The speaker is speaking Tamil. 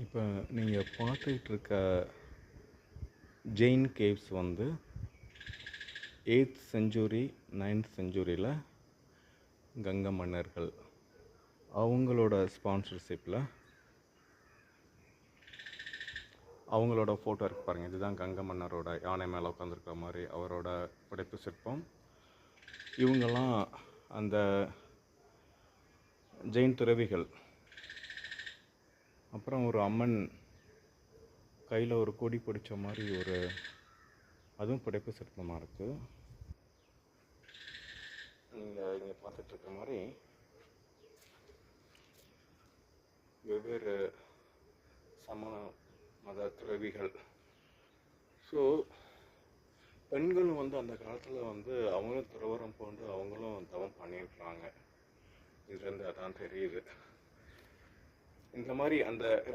இப்போ நீங்கள் பார்த்துக்கிட்டு இருக்க ஜெயின் கேவ்ஸ் வந்து 8th செஞ்சுரி 9th செஞ்சுரியில் கங்கை மன்னர்கள் அவங்களோட ஸ்பான்சர்ஷிப்பில் அவங்களோட ஃபோட்டோ இருக்குது பாருங்கள். இதுதான் கங்கை மன்னரோட யானை மேலே உட்காந்துருக்கிற மாதிரி அவரோட படைப்பு சிற்பம். இவங்கெல்லாம் அந்த ஜெயின் துறவிகள். அப்புறம் ஒரு அம்மன் கையில் ஒரு கொடி பிடிச்ச மாதிரி அதுவும் படைப்பு சிற்பமாக இருக்குது. நீங்கள் இங்கே பார்த்துட்ருக்க மாதிரி வெவ்வேறு சமண மத துறவிகள். ஸோ பெண்களும் வந்து அந்த காலத்தில் வந்து அவங்களும் துறவரம் போன்று அவங்களும் தவம் பண்ணியிருக்கிறாங்க. இதுலேருந்து அதான் தெரியுது. இந்த மாதிரி அந்த